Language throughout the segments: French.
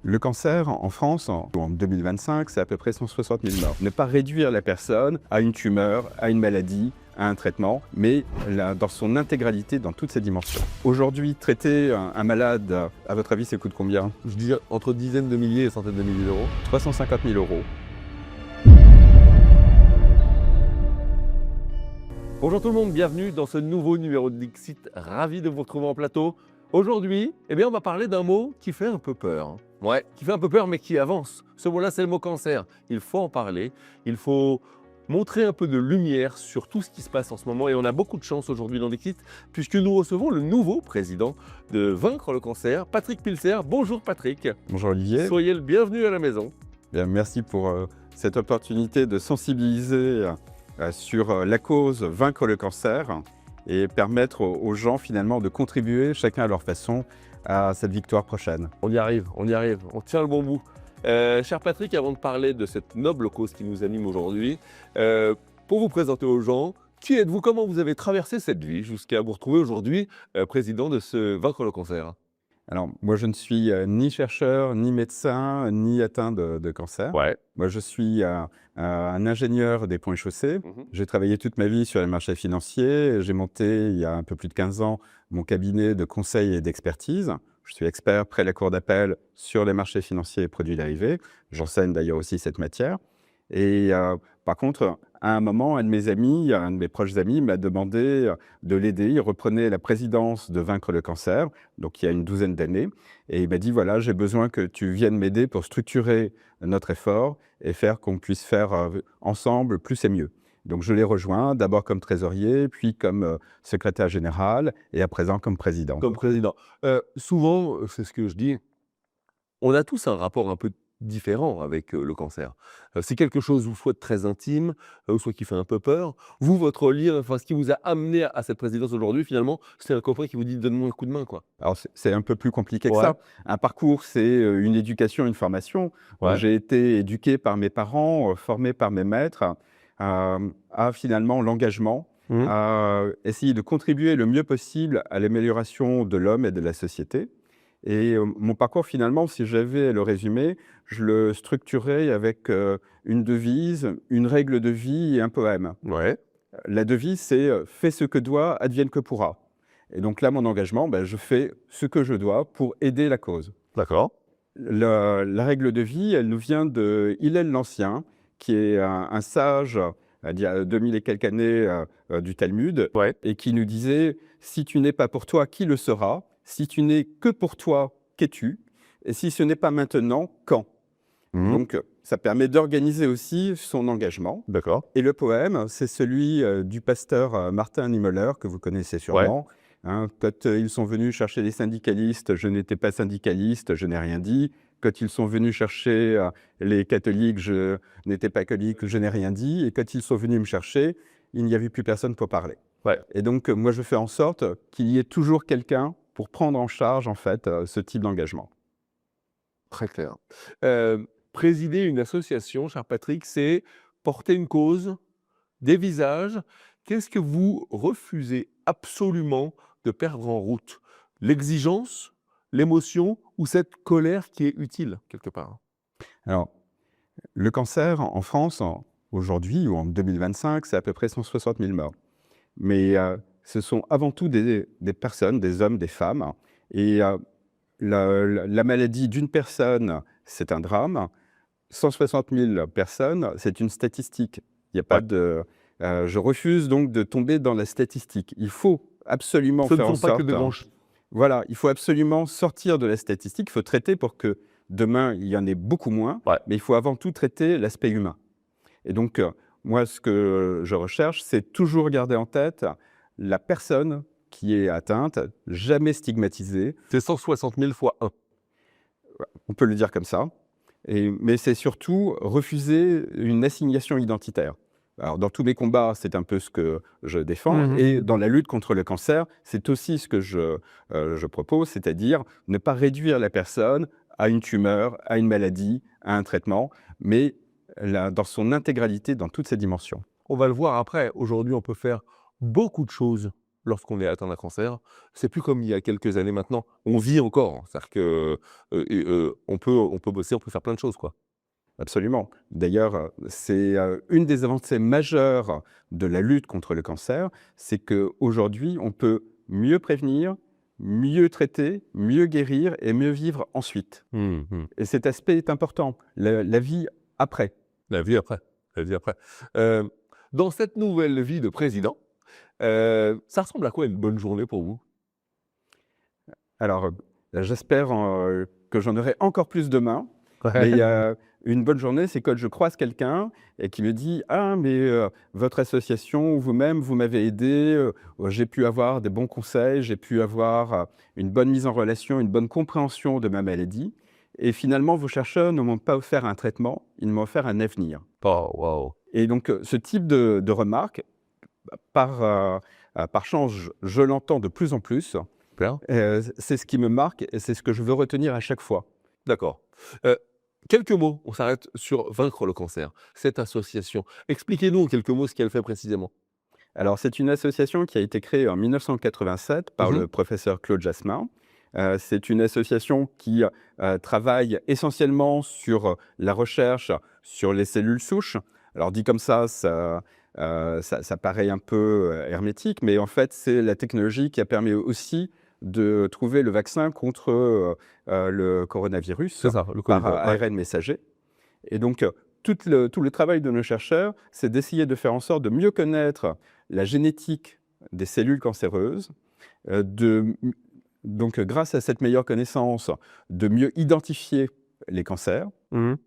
Le cancer en France, en 2025, c'est à peu près 160 000 morts. Ne pas réduire la personne à une tumeur, à une maladie, à un traitement, mais dans son intégralité, dans toutes ses dimensions. Aujourd'hui, traiter un malade, à votre avis, ça coûte combien? Je dis entre dizaines de milliers et centaines de milliers d'euros. 350 000 euros. Bonjour tout le monde, bienvenue dans ce nouveau numéro de Dixit. Ravi de vous retrouver en plateau. Aujourd'hui, on va parler d'un mot qui fait un peu peur. Ouais, qui fait un peu peur mais qui avance. Ce mot-là, c'est le mot cancer. Il faut en parler, il faut montrer un peu de lumière sur tout ce qui se passe en ce moment. Et on a beaucoup de chance aujourd'hui dans Dixit puisque nous recevons le nouveau président de Vaincre le cancer, Patrick Pilser. Bonjour Patrick. Bonjour Olivier. Soyez le bienvenu à la maison. Bien, merci pour cette opportunité de sensibiliser sur la cause Vaincre le cancer et permettre aux gens finalement de contribuer chacun à leur façon à cette victoire prochaine. On y arrive, on tient le bon bout. Cher Patrick, avant de parler de cette noble cause qui nous anime aujourd'hui, pour vous présenter aux gens, qui êtes-vous, comment vous avez traversé cette vie jusqu'à vous retrouver aujourd'hui président de ce Vaincre le cancer? Alors, moi, je ne suis ni chercheur, ni médecin, ni atteint de cancer. Ouais. Moi, je suis un ingénieur des ponts et chaussées. J'ai travaillé toute ma vie sur les marchés financiers. J'ai monté, il y a un peu plus de 15 ans, mon cabinet de conseil et d'expertise. Je suis expert près la cour d'appel sur les marchés financiers et produits dérivés. J'enseigne d'ailleurs aussi cette matière. Et par contre, à un moment, un de mes proches amis m'a demandé de l'aider. Il reprenait la présidence de Vaincre le cancer, donc il y a une douzaine d'années. Et il m'a dit, voilà, j'ai besoin que tu viennes m'aider pour structurer notre effort et faire qu'on puisse faire ensemble plus et mieux. Donc je l'ai rejoint, d'abord comme trésorier, puis comme secrétaire général et à présent comme président. Comme président. Souvent, c'est ce que je dis, on a tous un rapport un peu différent avec le cancer. C'est quelque chose ou soit de très intime, ou soit qui fait un peu peur. Vous, votre lien, enfin ce qui vous a amené à cette présidence aujourd'hui, finalement, c'est un copain qui vous dit: «Donne-moi un coup de main», quoi. Alors c'est un peu plus compliqué que Ouais. ça. Un parcours, c'est une éducation, une formation. Ouais. J'ai été éduqué par mes parents, formé par mes maîtres, à finalement l'engagement, à essayer de contribuer le mieux possible à l'amélioration de l'homme et de la société. Et mon parcours, finalement, si j'avais à le résumer, je le structurais avec une devise, une règle de vie et un poème. Ouais. La devise, c'est « Fais ce que doit, advienne que pourra ». Et donc là, mon engagement, je fais ce que je dois pour aider la cause. D'accord. La règle de vie, elle nous vient de Hillel l'Ancien, qui est un sage d'il y a 2000 et quelques années du Talmud, Ouais. et qui nous disait « Si tu n'es pas pour toi, qui le sera ? Si tu n'es que pour toi, qu'es-tu ? Et si ce n'est pas maintenant, quand ?» Donc, ça permet d'organiser aussi son engagement. D'accord. Et le poème, c'est celui du pasteur Martin Niemöller, que vous connaissez sûrement. Quand ils sont venus chercher les syndicalistes, je n'étais pas syndicaliste, je n'ai rien dit. Quand ils sont venus chercher les catholiques, je n'étais pas catholique, je n'ai rien dit. Et quand ils sont venus me chercher, il n'y avait plus personne pour parler. Ouais. Et donc, moi, je fais en sorte qu'il y ait toujours quelqu'un pour prendre en charge, en fait, ce type d'engagement. Très clair. Présider une association, cher Patrick, c'est porter une cause, des visages. Qu'est-ce que vous refusez absolument de perdre en route? L'exigence, l'émotion ou cette colère qui est utile quelque part? Alors, le cancer en France, aujourd'hui ou en 2025, c'est à peu près 160 000 morts. Mais ce sont avant tout des personnes, des hommes, des femmes. Et la maladie d'une personne, c'est un drame. 160 000 personnes, c'est une statistique. Il n'y a pas de... je refuse donc de tomber dans la statistique. Il faut absolument Ce ne faire en sont pas que sorte... de grands chiffres. Voilà, il faut absolument sortir de la statistique. Il faut traiter pour que demain, il y en ait beaucoup moins. Ouais. Mais il faut avant tout traiter l'aspect humain. Et donc, moi, ce que je recherche, c'est toujours garder en tête la personne qui est atteinte, jamais stigmatisée. C'est 160 000 fois 1. On peut le dire comme ça. Mais c'est surtout refuser une assignation identitaire. Alors, dans tous mes combats, c'est un peu ce que je défends. Et dans la lutte contre le cancer, c'est aussi ce que je propose, c'est-à-dire ne pas réduire la personne à une tumeur, à une maladie, à un traitement, mais dans son intégralité, dans toutes ses dimensions. On va le voir après. Aujourd'hui, on peut faire beaucoup de choses lorsqu'on est atteint d'un cancer, c'est plus comme il y a quelques années maintenant. On vit encore, c'est-à-dire que, on peut bosser, on peut faire plein de choses, quoi. Absolument. D'ailleurs, c'est une des avancées majeures de la lutte contre le cancer, c'est qu'aujourd'hui, on peut mieux prévenir, mieux traiter, mieux guérir et mieux vivre ensuite. Mmh mh. Et cet aspect est important, la vie après. La vie après, la vie après. Heu, Dans cette nouvelle vie de président, ça ressemble à quoi une bonne journée pour vous? Alors, j'espère que j'en aurai encore plus demain, Ouais. mais une bonne journée, c'est quand je croise quelqu'un et qui me dit: «Ah mais votre association ou vous-même, vous m'avez aidé, j'ai pu avoir des bons conseils, j'ai pu avoir une bonne mise en relation, une bonne compréhension de ma maladie et finalement vos chercheurs ne m'ont pas offert un traitement, ils m'ont offert un avenir». Oh waouh! Et donc ce type de remarque, par chance, je l'entends de plus en plus. Super. C'est ce qui me marque et c'est ce que je veux retenir à chaque fois. D'accord. Heu, Quelques mots, on s'arrête sur Vaincre le cancer. Cette association, expliquez-nous en quelques mots ce qu'elle fait précisément. Alors, c'est une association qui a été créée en 1987 par Mmh. le professeur Claude Jasmin. C'est une association qui travaille essentiellement sur la recherche sur les cellules souches. Alors, dit comme ça paraît un peu hermétique, mais en fait, c'est la technologie qui a permis aussi de trouver le vaccin contre le coronavirus C'est ça, le Covid, par ouais. ARN messager. Et donc, tout le travail de nos chercheurs, c'est d'essayer de faire en sorte de mieux connaître la génétique des cellules cancéreuses, de donc, grâce à cette meilleure connaissance, de mieux identifier les cancers, Mmh mh.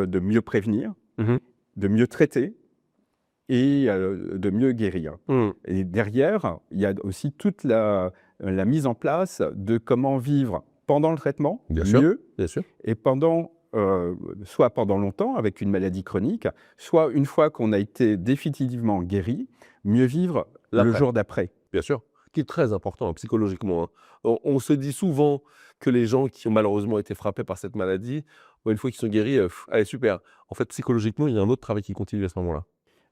de mieux prévenir, Mmh. de mieux traiter et de mieux guérir. Mmh. Et derrière, il y a aussi toute la mise en place de comment vivre pendant le traitement, Bien sûr, mieux, bien sûr. et soit pendant longtemps avec une maladie chronique, soit une fois qu'on a été définitivement guéri, mieux vivre le L'après, jour d'après. bien sûr, qui est très important, hein, psychologiquement, hein. On se dit souvent que les gens qui ont malheureusement été frappés par cette maladie, bah, une fois qu'ils sont guéris, allez super. En fait, psychologiquement, il y a un autre travail qui continue à ce moment-là.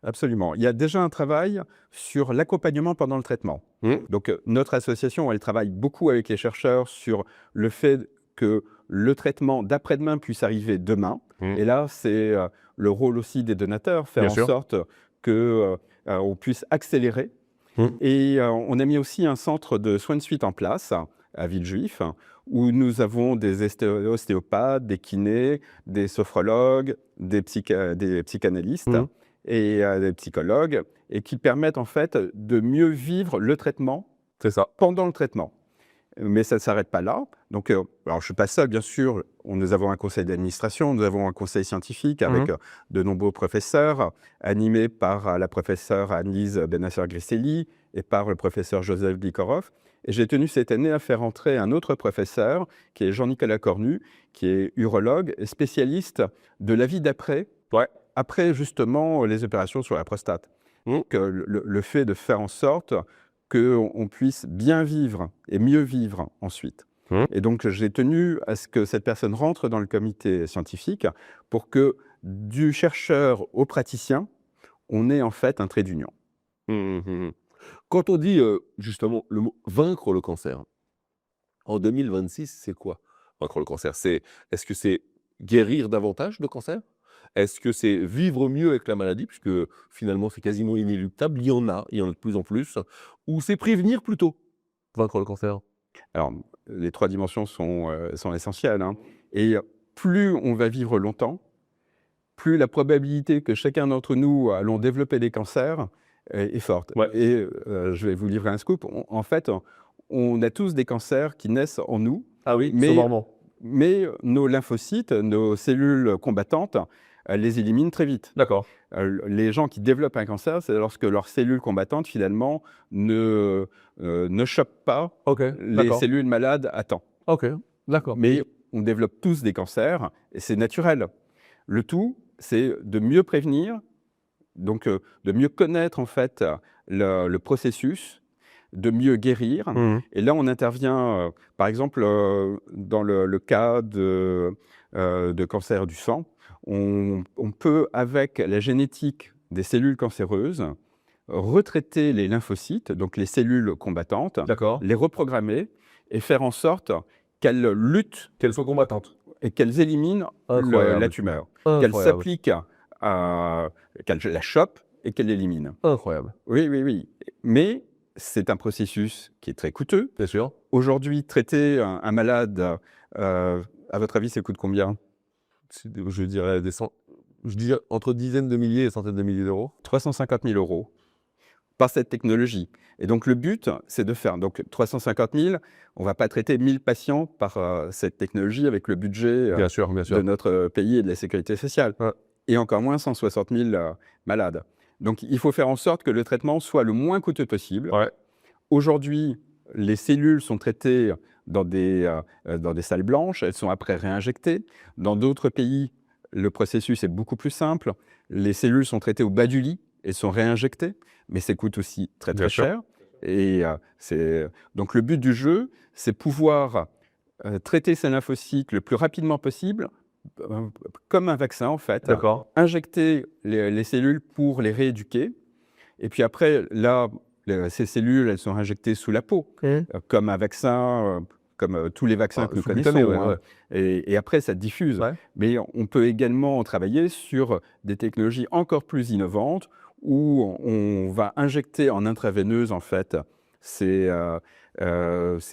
Absolument. Il y a déjà un travail sur l'accompagnement pendant le traitement. Mmh. Donc, notre association, elle travaille beaucoup avec les chercheurs sur le fait que le traitement d'après-demain puisse arriver demain. Mmh. Et là, c'est le rôle aussi des donateurs, faire Bien en sûr. sorte que on puisse accélérer. Mmh. Et on a mis aussi un centre de soins de suite en place à Villejuif, où nous avons des ostéopathes, des kinés, des sophrologues, des psychanalystes Mmh. et des psychologues, et qui permettent en fait de mieux vivre le traitement C'est ça. pendant le traitement. Mais ça ne s'arrête pas là. Donc, alors je ne suis pas seul, bien sûr. Nous avons un conseil d'administration, nous avons un conseil scientifique Mmh. avec de nombreux professeurs, animés par la professeure Annelise Benasser-Grisselli et par le professeur Joseph Glikorov. Et j'ai tenu cette année à faire entrer un autre professeur, qui est Jean-Nicolas Cornu, qui est urologue et spécialiste de la vie d'après, Ouais. après justement les opérations sur la prostate. Mmh. Que le fait de faire en sorte qu'on puisse bien vivre et mieux vivre ensuite. Mmh. Et donc, j'ai tenu à ce que cette personne rentre dans le comité scientifique pour que, du chercheur au praticien, on ait en fait un trait d'union. Mmh mh, mmh. Quand on dit, justement le mot «vaincre le cancer», en 2026, c'est quoi? Vaincre le cancer, est-ce que c'est guérir davantage de cancer? Est-ce que c'est vivre mieux avec la maladie? Puisque finalement, c'est quasiment inéluctable, il y en a de plus en plus. Ou c'est prévenir plutôt? Vaincre le cancer? Alors, les 3 dimensions sont essentielles, hein, et plus on va vivre longtemps, plus la probabilité que chacun d'entre nous allons développer des cancers est forte. Ouais. Et je vais vous livrer un scoop. En fait, on a tous des cancers qui naissent en nous, Ah oui, mais sommairement. nos lymphocytes, nos cellules combattantes, les éliminent très vite. D'accord. Les gens qui développent un cancer, c'est lorsque leurs cellules combattantes, finalement, ne chopent pas OK, les d'accord. cellules malades à temps. OK, d'accord. Mais on développe tous des cancers et c'est naturel. Le tout, c'est de mieux prévenir, donc de mieux connaître en fait le processus, de mieux guérir. Mmh. Et là, on intervient, par exemple, dans le cas de cancer du sang. On peut, avec la génétique des cellules cancéreuses, retraiter les lymphocytes, donc les cellules combattantes, D'accord. les reprogrammer et faire en sorte qu'elles luttent Qu'elles soient combattantes. et qu'elles éliminent Incroyable. la tumeur, qu'elles Incroyable. s'appliquent, qu'elles la chopent et qu'elles l'éliminent. Incroyable. Oui, oui, oui. Mais c'est un processus qui est très coûteux. Bien sûr. Aujourd'hui, traiter un malade, à votre avis, ça coûte combien? Je dirais entre dizaines de milliers et centaines de milliers d'euros. 350 000 € par cette technologie. Et donc, le but, c'est de faire donc 350 000. On ne va pas traiter 1000 patients par cette technologie avec le budget Bien sûr, bien de sûr. notre pays et de la sécurité sociale. Ouais. Et encore moins 160 000 malades. Donc, il faut faire en sorte que le traitement soit le moins coûteux possible. Ouais. Aujourd'hui, les cellules sont traitées dans des salles blanches. Elles sont après réinjectées. Dans d'autres pays, le processus est beaucoup plus simple. Les cellules sont traitées au bas du lit et sont réinjectées, mais ça coûte aussi très Bien très sûr. cher. Et donc le but du jeu, c'est pouvoir traiter ces lymphocytes le plus rapidement possible, comme un vaccin en fait. D'accord. Injecter les cellules pour les rééduquer. Et puis après, là, ces cellules, elles sont injectées sous la peau, comme un vaccin, comme tous les vaccins que nous connaissons. Sous-cutané, Hein. Et après, ça diffuse. Ouais. Mais on peut également travailler sur des technologies encore plus innovantes où on va injecter en intraveineuse, en fait, ces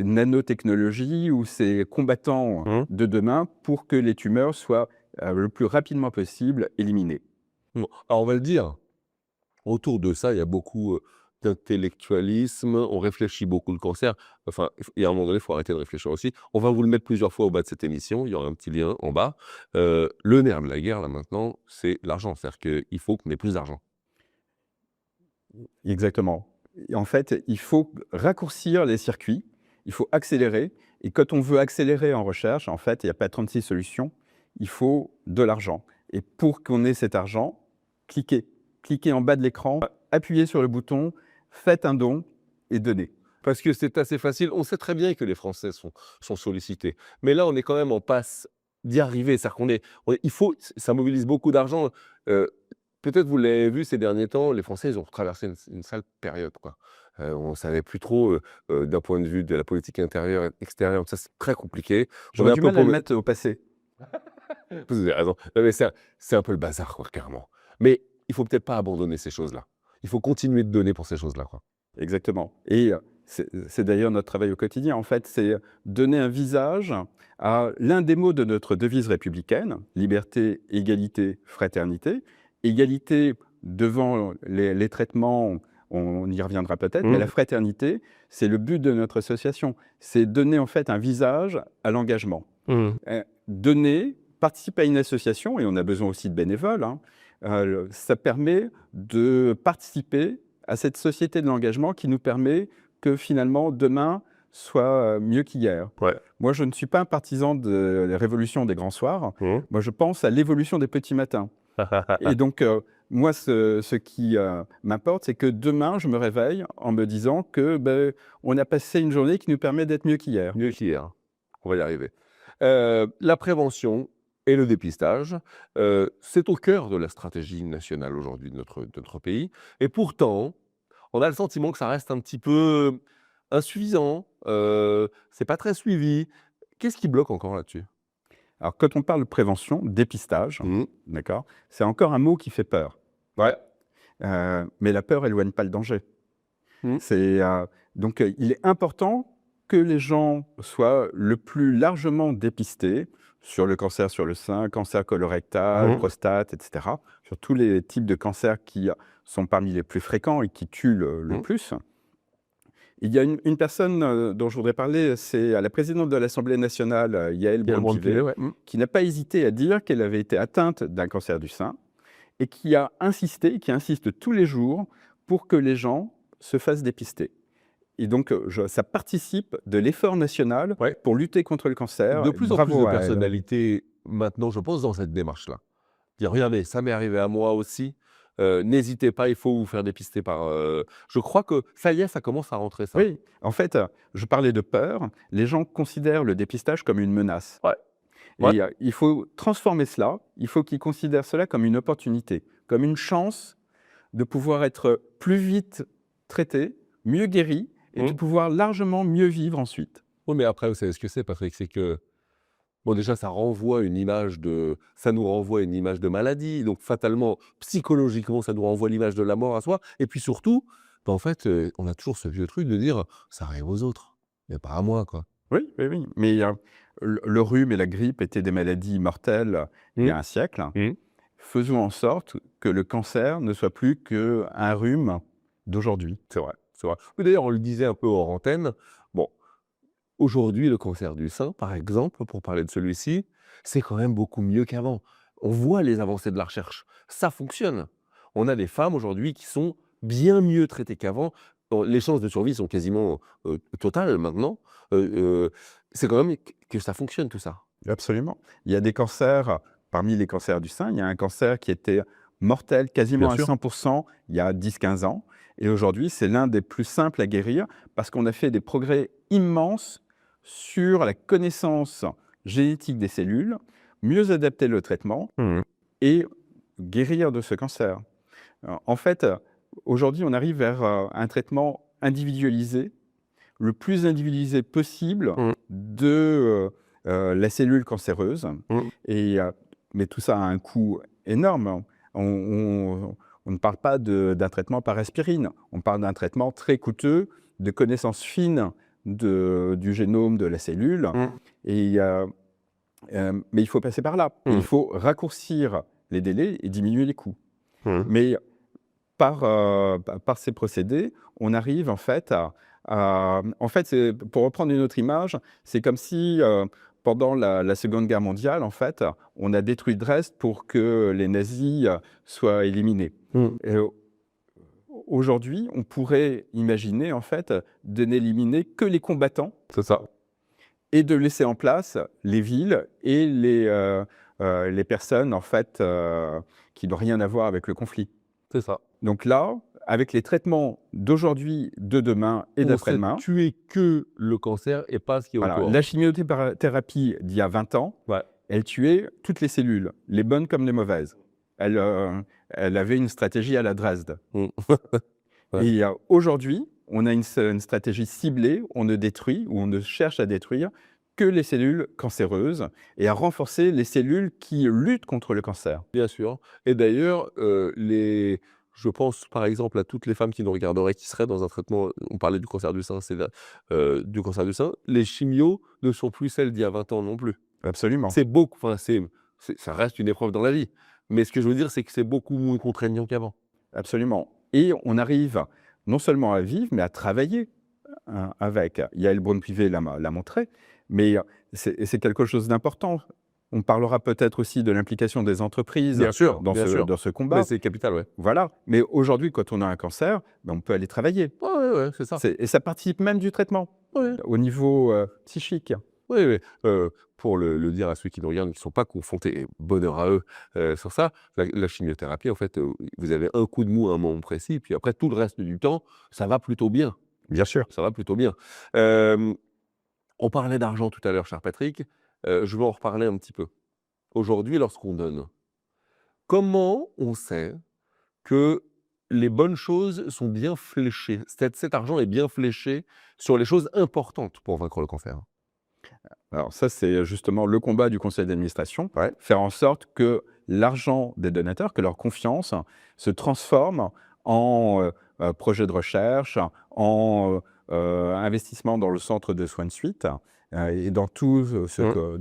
nanotechnologies ou ces combattants de demain pour que les tumeurs soient le plus rapidement possible éliminées. Bon, alors on va le dire, autour de ça, il y a beaucoup d'intellectualisme, on réfléchit beaucoup le cancer. Enfin, il y a un moment donné, il faut arrêter de réfléchir aussi. On va vous le mettre plusieurs fois au bas de cette émission, il y aura un petit lien en bas. Le nerf de la guerre, là maintenant, c'est l'argent. C'est-à-dire qu'il faut qu'on ait plus d'argent. Exactement. Et en fait, il faut raccourcir les circuits, il faut accélérer. Et quand on veut accélérer en recherche, en fait, il n'y a pas 36 solutions, il faut de l'argent. Et pour qu'on ait cet argent, cliquez. Cliquez en bas de l'écran, appuyez sur le bouton, faites un don et donnez. Parce que c'est assez facile. On sait très bien que les Français sont sollicités. Mais là, on est quand même en passe d'y arriver. C'est-à-dire ça mobilise beaucoup d'argent. Peut-être vous l'avez vu ces derniers temps, les Français, ils ont traversé une sale période, quoi. On ne savait plus trop, d'un point de vue de la politique intérieure et extérieure, donc ça, c'est très compliqué. J'aurais du mal à le mettre au passé. Vous avez raison. Non, mais c'est un peu le bazar, quoi, carrément. Mais il ne faut peut-être pas abandonner ces choses-là. Il faut continuer de donner pour ces choses-là, quoi. Exactement. Et c'est d'ailleurs notre travail au quotidien. En fait, c'est donner un visage à l'un des mots de notre devise républicaine, liberté, égalité, fraternité. Égalité devant les traitements, on y reviendra peut-être, mais la fraternité, c'est le but de notre association. C'est donner en fait un visage à l'engagement. Donner, participer à une association, et on a besoin aussi de bénévoles, hein, ça permet de participer à cette société de l'engagement qui nous permet que finalement demain soit mieux qu'hier. Ouais. Moi, je ne suis pas un partisan de la révolution des grands soirs. Moi, je pense à l'évolution des petits matins. Et donc, moi, ce qui m'importe, c'est que demain, je me réveille en me disant que on a passé une journée qui nous permet d'être mieux qu'hier. Mieux qu'hier. On va y arriver. La prévention et le dépistage, c'est au cœur de la stratégie nationale aujourd'hui de notre pays. Et pourtant, on a le sentiment que ça reste un petit peu insuffisant. C'est pas très suivi. Qu'est-ce qui bloque encore là-dessus? Alors, quand on parle de prévention, dépistage, d'accord, c'est encore un mot qui fait peur. Ouais. Mais la peur éloigne pas le danger. Mmh. Donc, il est important que les gens soient le plus largement dépistés sur le cancer sur le sein, cancer colorectal, prostate, etc., sur tous les types de cancers qui sont parmi les plus fréquents et qui tuent le plus. Il y a une personne dont je voudrais parler, c'est la présidente de l'Assemblée nationale, Yael Braun-Pivet, qui n'a pas hésité à dire qu'elle avait été atteinte d'un cancer du sein et qui a insisté, qui insiste tous les jours pour que les gens se fassent dépister. Et donc, ça participe de l'effort national pour lutter contre le cancer. De plus en plus de personnalités, maintenant, je pense, dans cette démarche-là. Dire, regardez, ça m'est arrivé à moi aussi. N'hésitez pas, il faut vous faire dépister par... Je crois que ça y est, ça commence à rentrer, ça. Oui, en fait, je parlais de peur. Les gens considèrent le dépistage comme une menace. Et il faut transformer cela. Il faut qu'ils considèrent cela comme une opportunité, comme une chance de pouvoir être plus vite traité, mieux guéri et de pouvoir largement mieux vivre ensuite. Oui, mais après, vous savez ce que c'est, Patrick, c'est que, bon, déjà, ça nous renvoie une image de maladie, donc fatalement, psychologiquement, ça nous renvoie l'image de la mort à soi. Et puis surtout, en fait, on a toujours ce vieux truc de dire, ça arrive aux autres, mais pas à moi, quoi. Oui, oui, oui. Mais le rhume et la grippe étaient des maladies mortelles il y a un siècle. Faisons en sorte que le cancer ne soit plus qu'un rhume d'aujourd'hui. C'est vrai, c'est vrai. Oui, d'ailleurs, on le disait un peu hors antenne. Bon, aujourd'hui, le cancer du sein, par exemple, pour parler de celui-ci, c'est quand même beaucoup mieux qu'avant. On voit les avancées de la recherche. Ça fonctionne. On a des femmes aujourd'hui qui sont bien mieux traitées qu'avant. Bon, les chances de survie sont quasiment totales maintenant. C'est quand même que ça fonctionne, tout ça. Absolument. Il y a des cancers, parmi les cancers du sein, il y a un cancer qui était mortel quasiment Bien à sûr. 100% il y a 10-15 ans. Et aujourd'hui, c'est l'un des plus simples à guérir parce qu'on a fait des progrès immenses sur la connaissance génétique des cellules, mieux adapter le traitement et guérir de ce cancer. En fait, aujourd'hui, on arrive vers un traitement individualisé, le plus individualisé possible Mmh. de la cellule cancéreuse. Mmh. Et, mais tout ça a un coût énorme. On ne parle pas d'un traitement par aspirine, on parle d'un traitement très coûteux, de connaissances fines du génome de la cellule. Mmh. Et, mais il faut passer par là. Et il faut raccourcir les délais et diminuer les coûts. Mais par ces procédés, on arrive en fait en fait, pour reprendre une autre image, c'est comme si pendant la Seconde Guerre mondiale, en fait, on a détruit Dresde pour que les nazis soient éliminés. Et aujourd'hui, on pourrait imaginer en fait de n'éliminer que les combattants. C'est ça. Et de laisser en place les villes et les personnes en fait qui n'ont rien à voir avec le conflit. C'est ça. Donc là, avec les traitements d'aujourd'hui, de demain et On d'après-demain, sait tuer que le cancer et pas ce qui est voilà, autour. la chimiothérapie d'il y a 20 ans, Ouais. elle tuait toutes les cellules, les bonnes comme les mauvaises. Elle avait une stratégie à la Dresde. Mmh. Ouais. Et aujourd'hui, on a une stratégie ciblée, on ne détruit ou on ne cherche à détruire que les cellules cancéreuses et à renforcer les cellules qui luttent contre le cancer. Bien sûr. Et d'ailleurs, je pense par exemple à toutes les femmes qui nous regarderaient, qui seraient dans un traitement, on parlait du cancer du sein, du cancer du sein, les chimios ne sont plus celles d'il y a 20 ans non plus. Absolument. C'est beaucoup, enfin ça reste une épreuve dans la vie. Mais ce que je veux dire, c'est que c'est beaucoup moins contraignant qu'avant. Absolument. Et on arrive non seulement à vivre, mais à travailler avec. Yael Braun-Pivet l'a montré, mais c'est quelque chose d'important. On parlera peut-être aussi de l'implication des entreprises Bien sûr, dans ce combat. Mais c'est capital, ouais. Voilà. Mais aujourd'hui, quand on a un cancer, ben, on peut aller travailler. Ouais, c'est ça. Et ça participe même du traitement Ouais. au niveau psychique. Oui, pour le dire à ceux qui nous regardent, qui ne sont pas confrontés, et bonheur à eux, sur ça, la chimiothérapie, en fait, vous avez un coup de mou à un moment précis, puis après tout le reste du temps, ça va plutôt bien. Bien sûr. Ça va plutôt bien. On parlait d'argent tout à l'heure, cher Patrick, je vais en reparler un petit peu. Aujourd'hui, lorsqu'on donne, comment on sait que les bonnes choses sont bien fléchées? Cet argent est bien fléché sur les choses importantes pour vaincre le cancer? Alors ça, c'est justement le combat du conseil d'administration. Ouais. Faire en sorte que l'argent des donateurs, que leur confiance se transforme en projet de recherche, en investissement dans le centre de soins de suite et dans tout de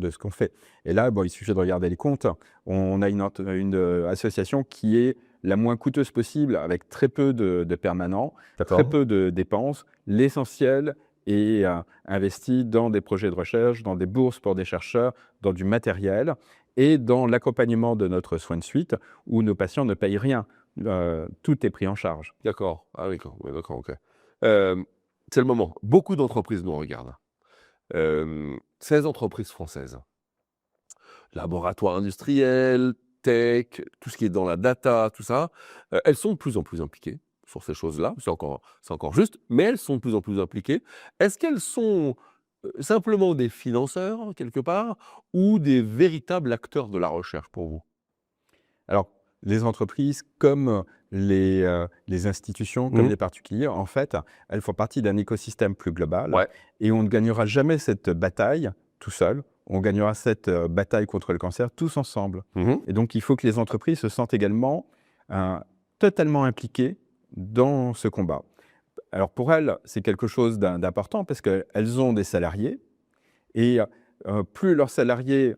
ce qu'on fait. Et là, bon, il suffit de regarder les comptes. On a une association qui est la moins coûteuse possible, avec très peu de permanents, très peu de dépenses. L'essentiel est investi dans des projets de recherche, dans des bourses pour des chercheurs, dans du matériel et dans l'accompagnement de notre soin de suite où nos patients ne payent rien. Tout est pris en charge. D'accord. Ah oui, d'accord, ok. C'est le moment. Beaucoup d'entreprises nous regardent. 16 entreprises françaises. Laboratoires industriels, tech, tout ce qui est dans la data, tout ça, elles sont de plus en plus impliquées sur ces choses-là. C'est encore juste, mais elles sont de plus en plus impliquées. Est-ce qu'elles sont simplement des financeurs, quelque part, ou des véritables acteurs de la recherche pour vous? Alors, les entreprises, comme les institutions comme Mhm. les particuliers, en fait, elles font partie d'un écosystème plus global. Ouais. Et on ne gagnera jamais cette bataille tout seul. On gagnera cette bataille contre le cancer tous ensemble. Mhm. Et donc, il faut que les entreprises se sentent également totalement impliquées dans ce combat. Alors, pour elles, c'est quelque chose d'important parce qu'elles ont des salariés. Et plus leurs salariés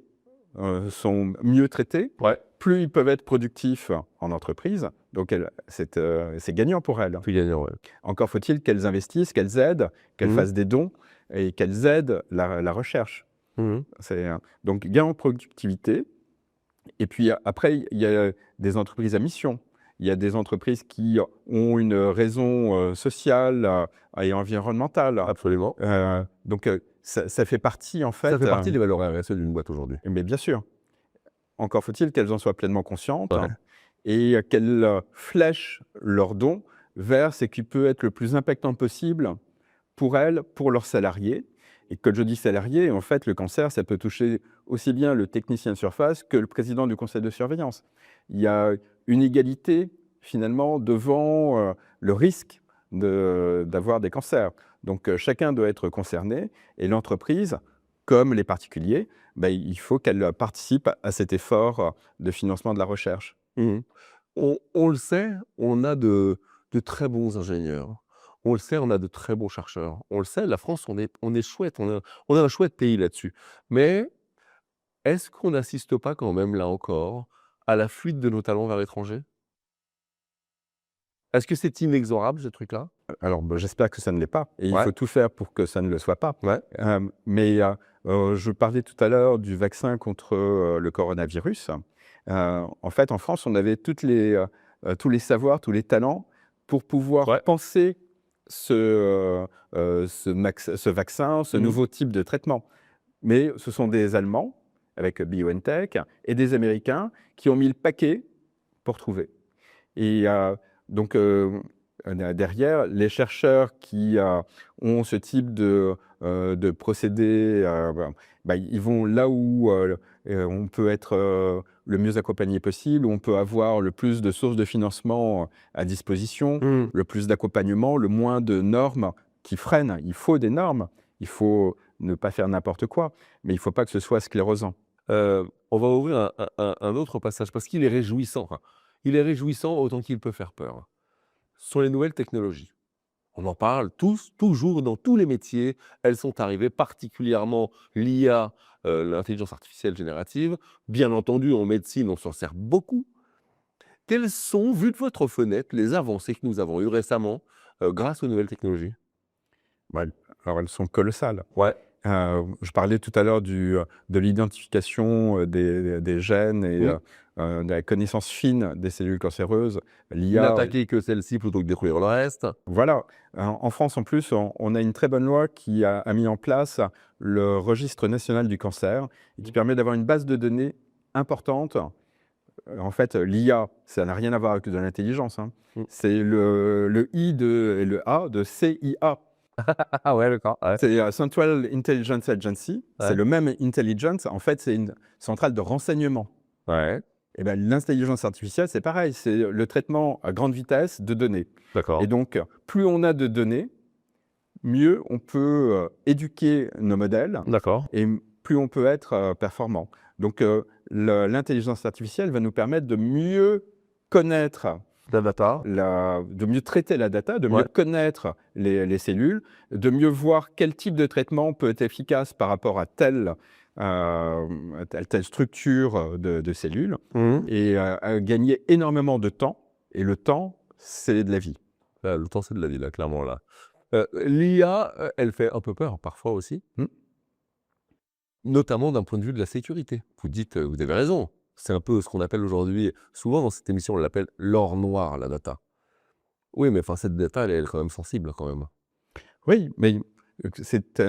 sont mieux traités, Ouais. plus ils peuvent être productifs en entreprise. Donc, c'est gagnant pour elles. Puis gagnant, ouais. Encore faut-il qu'elles investissent, qu'elles aident, qu'elles Mhm. fassent des dons et qu'elles aident la recherche. Mhm. Donc, gain en productivité. Et puis après, il y a des entreprises à mission. Il y a des entreprises qui ont une raison sociale et environnementale. Absolument. Donc, ça fait partie, en fait. Ça fait partie des valeurs RSE d'une boîte aujourd'hui. Mais bien sûr. Encore faut-il qu'elles en soient pleinement conscientes Ouais. et qu'elles flèchent leurs dons vers ce qui peut être le plus impactant possible pour elles, pour leurs salariés. Et quand je dis salariés, en fait, le cancer, ça peut toucher aussi bien le technicien de surface que le président du conseil de surveillance. Il y a une égalité, finalement, devant le risque d'avoir des cancers. Donc, chacun doit être concerné et l'entreprise, comme les particuliers, il faut qu'elle participe à cet effort de financement de la recherche. Mhm. On le sait, on a de très bons ingénieurs. On le sait, on a de très bons chercheurs. On le sait, la France, on est chouette, on a un chouette pays là-dessus. Mais est-ce qu'on n'assiste pas quand même, là encore, à la fuite de nos talents vers l'étranger? Est-ce que c'est inexorable, ce truc-là? Alors, j'espère que ça ne l'est pas. Et il Ouais. faut tout faire pour que ça ne le soit pas. Ouais. Mais je parlais tout à l'heure du vaccin contre le coronavirus. En fait, en France, on avait tous les savoirs, tous les talents pour pouvoir Ouais. penser ce vaccin, ce Mhm. nouveau type de traitement. Mais ce sont des Allemands, avec BioNTech, et des Américains qui ont mis le paquet pour trouver. Et donc, derrière, les chercheurs qui ont ce type de procédé, ils vont là où on peut être le mieux accompagné possible, où on peut avoir le plus de sources de financement à disposition, Mhm. le plus d'accompagnement, le moins de normes qui freinent. Il faut des normes, il faut ne pas faire n'importe quoi, mais il ne faut pas que ce soit sclérosant. On va ouvrir un autre passage parce qu'il est réjouissant. Enfin, il est réjouissant autant qu'il peut faire peur. Ce sont les nouvelles technologies. On en parle tous, toujours, dans tous les métiers. Elles sont arrivées, particulièrement l'IA, l'intelligence artificielle générative. Bien entendu, en médecine, on s'en sert beaucoup. Quelles sont, vu de votre fenêtre, les avancées que nous avons eues récemment grâce aux nouvelles technologies? Ouais, alors elles sont colossales. Ouais. Je parlais tout à l'heure de l'identification des gènes et de la connaissance fine des cellules cancéreuses. L'IA, N'attaquer que celle-ci plutôt que détruire le reste. voilà. En France, en plus, on a une très bonne loi qui a mis en place le registre national du cancer et qui permet d'avoir une base de données importante. En fait, l'IA, ça n'a rien à voir avec de l'intelligence, hein. Mm. C'est le I et le A de CIA. Ah ouais, d'accord. Ouais. C'est Central Intelligence Agency, c'est Ouais. le même intelligence, en fait, c'est une centrale de renseignement. Ouais, Et l'intelligence artificielle, c'est pareil, c'est le traitement à grande vitesse de données. d'accord. Et donc, plus on a de données, mieux on peut éduquer nos modèles D'accord. et plus on peut être performant. Donc, l'intelligence artificielle va nous permettre de mieux connaître La data. de mieux traiter la data, de mieux Ouais. connaître les cellules, de mieux voir quel type de traitement peut être efficace par rapport à telle structure de cellules, Mhm. et à gagner énormément de temps. Et le temps, c'est de la vie. Le temps, c'est de la vie, là, clairement, là. L'IA, elle fait un peu peur, parfois aussi, Mm. notamment d'un point de vue de la sécurité. Vous dites, vous avez raison, c'est un peu ce qu'on appelle aujourd'hui, souvent dans cette émission, on l'appelle l'or noir, la data. Oui, mais enfin, cette data, elle est quand même sensible, quand même. Oui, mais c'est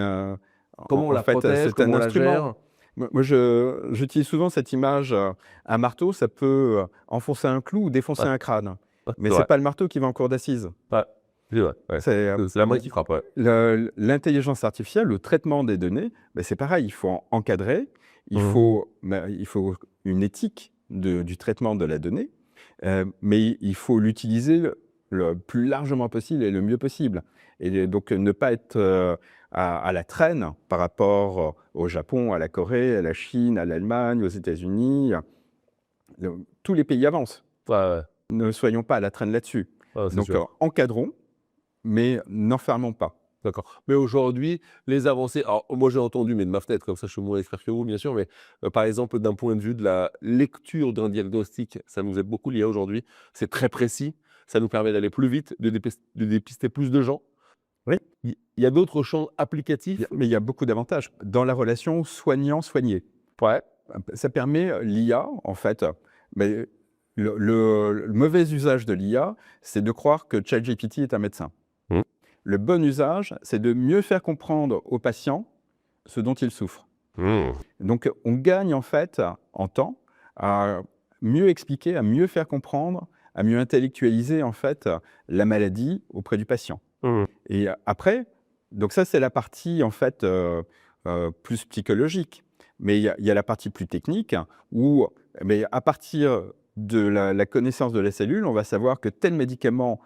Comment on la fait, protège, c'est un comment on la instrument. gère? Moi, j'utilise souvent cette image. Un marteau, ça peut enfoncer un clou ou défoncer Ouais. un crâne. Ouais, Mais c'est ce n'est vrai. pas le marteau qui va en cour d'assises. Ouais, c'est vrai, ouais. C'est C'est la main qui frappe, ouais. l'intelligence artificielle, le traitement des données, c'est pareil, il faut encadrer, il Mhm. faut une éthique du traitement de la donnée. Mais il faut l'utiliser le plus largement possible et le mieux possible. Et donc, ne pas être à la traîne par rapport au Japon, à la Corée, à la Chine, à l'Allemagne, aux États-Unis. Tous les pays avancent. Ouais, ouais. Ne soyons pas à la traîne là-dessus. Ah, c'est Donc, sûr. encadrons, mais n'enfermons pas. D'accord. Mais aujourd'hui, les avancées, alors moi j'ai entendu, mais de ma fenêtre, comme ça je suis moins expert que vous, bien sûr, mais par exemple, d'un point de vue de la lecture d'un diagnostic, ça nous aide beaucoup l'IA aujourd'hui. C'est très précis, ça nous permet d'aller plus vite, de dépister plus de gens. Oui. Il y a d'autres champs applicatifs. Mais il y a beaucoup d'avantages dans la relation soignant-soigné. Ouais. Ça permet l'IA, en fait, mais le mauvais usage de l'IA, c'est de croire que ChatGPT est un médecin. Mmh. Le bon usage, c'est de mieux faire comprendre au patient ce dont il souffre. Mmh. Donc, on gagne en fait en temps à mieux expliquer, à mieux faire comprendre, à mieux intellectualiser en fait la maladie auprès du patient. Mmh. Et après, donc ça c'est la partie en fait plus psychologique. Mais il y a la partie plus technique où, mais à partir de la connaissance de la cellule, on va savoir que tel médicament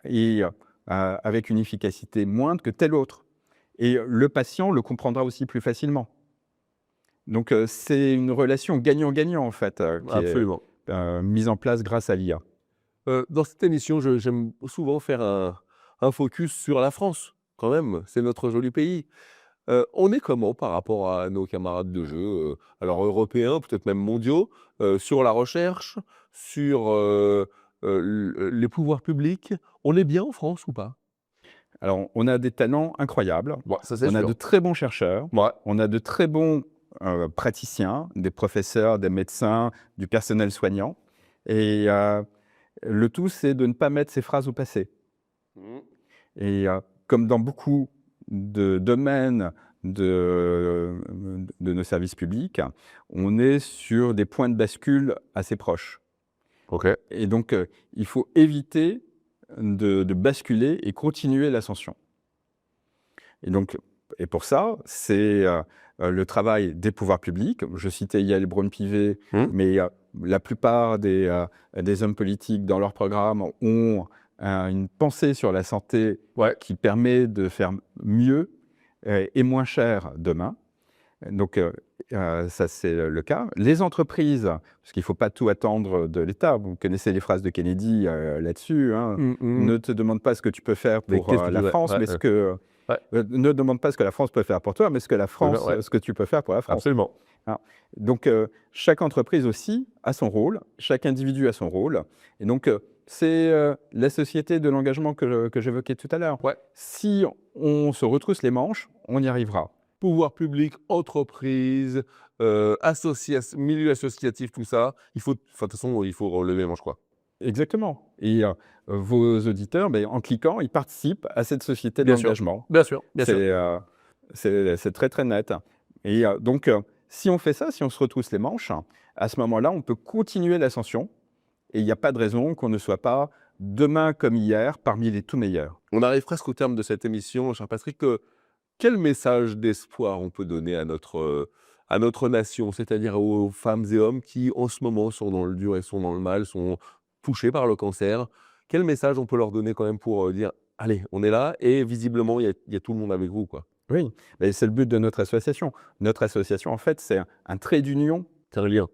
est avec une efficacité moindre que tel autre. Et le patient le comprendra aussi plus facilement. Donc c'est une relation gagnant-gagnant en fait qui Absolument. est mise en place grâce à l'IA. Dans cette émission, j'aime souvent faire un focus sur la France, quand même, c'est notre joli pays. On est comment par rapport à nos camarades de jeu, alors européens, peut-être même mondiaux, sur la recherche, sur les pouvoirs publics? On est bien en France ou pas? Alors on a des talents incroyables, Ouais, ça c'est on a de sûr. très bons chercheurs, Ouais. on a de très bons praticiens, des professeurs, des médecins, du personnel soignant. Et le tout, c'est de ne pas mettre ces phrases au passé. Mmh. Et comme dans beaucoup de domaines de nos services publics, on est sur des points de bascule assez proches. OK. Et donc, il faut éviter de basculer et continuer l'ascension. Et donc, et pour ça, c'est le travail des pouvoirs publics. Je citais Yael Braun-Pivet, Mmh. mais la plupart des hommes politiques dans leur programme ont une pensée sur la santé Ouais. qui permet de faire mieux et moins cher demain. Donc, ça, c'est le cas. Les entreprises, parce qu'il ne faut pas tout attendre de l'État. Vous connaissez les phrases de Kennedy là-dessus. Hein. Mmh, mmh. Ne te demande pas ce que tu peux faire Mais pour qu'est-ce que tu la ouais, France, ouais, mais ce que... ouais. ne demande pas ce que la France peut faire pour toi, mais ce que la France, Ouais. ce que tu peux faire pour la France. Absolument. Hein. Donc, chaque entreprise aussi a son rôle, chaque individu a son rôle. Et donc, c'est la société de l'engagement que j'évoquais tout à l'heure. Ouais. Si on se retrousse les manches, on y arrivera. Pouvoir public, entreprise, milieu associatif, tout ça, il faut, enfin, de toute façon, il faut relever les manches, quoi. Exactement. Et vos auditeurs, ben, en cliquant, ils participent à cette société de Bien sûr. l'engagement. Bien sûr, bien sûr. C'est très, très net. Et donc, si on fait ça, si on se retrousse les manches, à ce moment-là, on peut continuer l'ascension. Et il n'y a pas de raison qu'on ne soit pas, demain comme hier, parmi les tout meilleurs. On arrive presque au terme de cette émission, cher Patrick. Quel message d'espoir on peut donner à notre nation, c'est-à-dire aux femmes et hommes qui, en ce moment, sont dans le dur et sont dans le mal, sont touchés par le cancer? Quel message on peut leur donner quand même pour dire, allez, on est là et visiblement, il y a tout le monde avec vous, quoi. Oui, mais c'est le but de notre association. Notre association, en fait, c'est un trait d'union C'est un lien,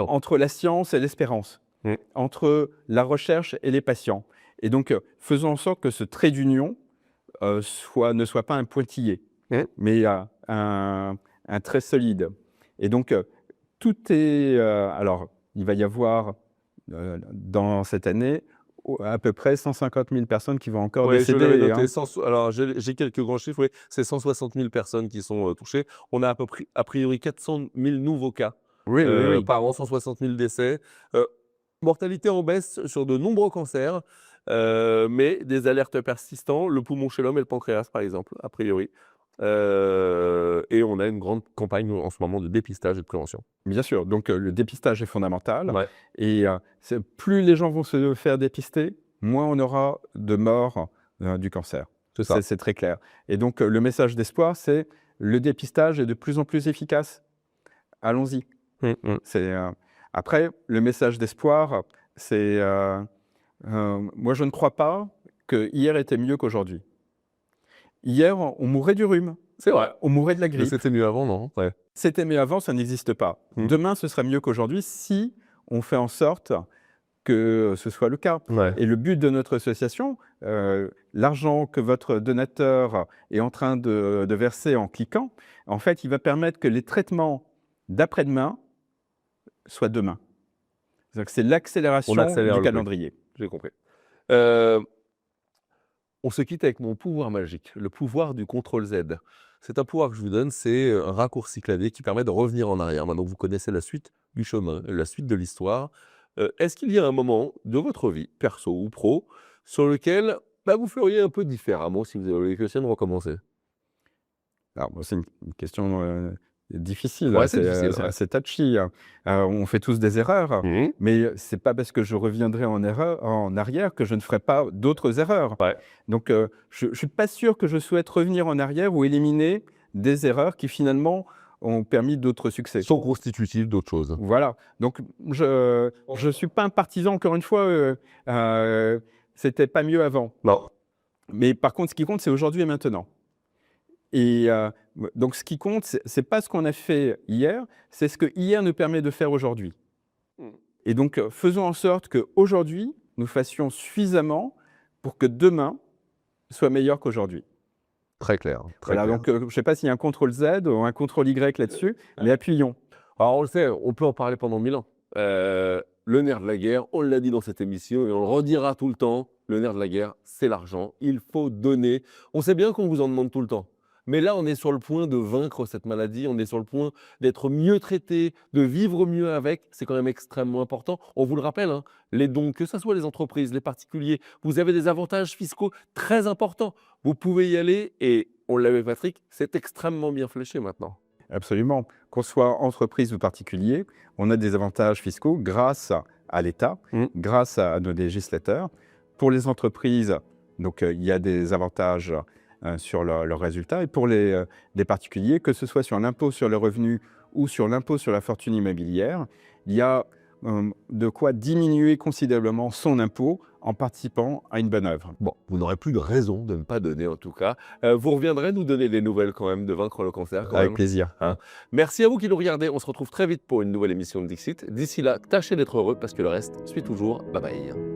entre la science et l'espérance, Mmh. entre la recherche et les patients. Et donc, faisons en sorte que ce trait d'union ne soit pas un pointillé, Mmh. mais un trait solide. Et donc, tout est... alors, il va y avoir, dans cette année, à peu près 150 000 personnes qui vont encore Ouais, je l'avais décéder. noté. Hein. Alors, j'ai quelques grands chiffres, oui. C'est 160 000 personnes qui sont touchées. On a a priori 400 000 nouveaux cas Oui, oui, oui. par an, 160 000 décès. Mortalité en baisse sur de nombreux cancers, mais des alertes persistants, le poumon chez l'homme et le pancréas, par exemple, a priori. Et on a une grande campagne en ce moment de dépistage et de prévention. Bien sûr, donc le dépistage est fondamental. Ouais. Et plus les gens vont se faire dépister, moins on aura de morts du cancer. C'est ça. C'est très clair. Et donc le message d'espoir, c'est le dépistage est de plus en plus efficace. Allons-y. Mmh, mmh. Après, le message d'espoir, Moi, je ne crois pas que hier était mieux qu'aujourd'hui. Hier, on mourait du rhume. C'est vrai. On mourait de la grippe. C'était mieux avant, non? Ouais. C'était mieux avant, ça n'existe pas. Demain, ce sera mieux qu'aujourd'hui si on fait en sorte que ce soit le cas. Ouais. Et le but de notre association, l'argent que votre donateur est en train de verser en cliquant, en fait, il va permettre que les traitements d'après-demain soient demain. C'est l'accélération du calendrier. J'ai compris. On se quitte avec mon pouvoir magique, le pouvoir du CTRL-Z. C'est un pouvoir que je vous donne, c'est un raccourci clavier qui permet de revenir en arrière. Maintenant, vous connaissez la suite du chemin, la suite de l'histoire. Est-ce qu'il y a un moment de votre vie, perso ou pro, sur lequel vous feriez un peu différemment si vous avez l'occasion de recommencer? Alors, c'est une question difficile, Ouais, c'est difficile, c'est ouais. assez touchy. On fait tous des erreurs, mais c'est pas parce que je reviendrai en arrière que je ne ferai pas d'autres erreurs. Ouais. Donc, je ne suis pas sûr que je souhaite revenir en arrière ou éliminer des erreurs qui finalement ont permis d'autres succès. Sont constitutifs d'autres choses. Voilà. Donc, je ne suis pas un partisan, encore une fois, c'était pas mieux avant. Non. Mais par contre, ce qui compte, c'est aujourd'hui et maintenant. Et donc, ce qui compte, c'est pas ce qu'on a fait hier, c'est ce que hier nous permet de faire aujourd'hui. Et donc, faisons en sorte qu'aujourd'hui, nous fassions suffisamment pour que demain soit meilleur qu'aujourd'hui. Très clair. Très Voilà, clair. donc je ne sais pas s'il y a un CTRL-Z ou un CTRL-Y là-dessus, mais appuyons. Alors, on le sait, on peut en parler pendant 1000 ans. Le nerf de la guerre, on l'a dit dans cette émission et on le redira tout le temps, le nerf de la guerre, c'est l'argent. Il faut donner. On sait bien qu'on vous en demande tout le temps. Mais là, on est sur le point de vaincre cette maladie, on est sur le point d'être mieux traité, de vivre mieux avec. C'est quand même extrêmement important. On vous le rappelle, hein, les dons, que ce soit les entreprises, les particuliers, vous avez des avantages fiscaux très importants. Vous pouvez y aller et, on l'avait Patrick, c'est extrêmement bien fléché maintenant. Absolument. Qu'on soit entreprise ou particulier, on a des avantages fiscaux grâce à l'État, grâce à nos législateurs. Pour les entreprises, donc, il y a des avantages sur leurs résultats. Et pour les particuliers, que ce soit sur l'impôt sur le revenu ou sur l'impôt sur la fortune immobilière, il y a de quoi diminuer considérablement son impôt en participant à une bonne œuvre. Bon, vous n'aurez plus de raison de ne pas donner en tout cas. Vous reviendrez nous donner des nouvelles quand même de vaincre le cancer. Avec plaisir. Merci à vous qui nous regardez. On se retrouve très vite pour une nouvelle émission de Dixit. D'ici là, tâchez d'être heureux parce que le reste suit toujours. Bye bye.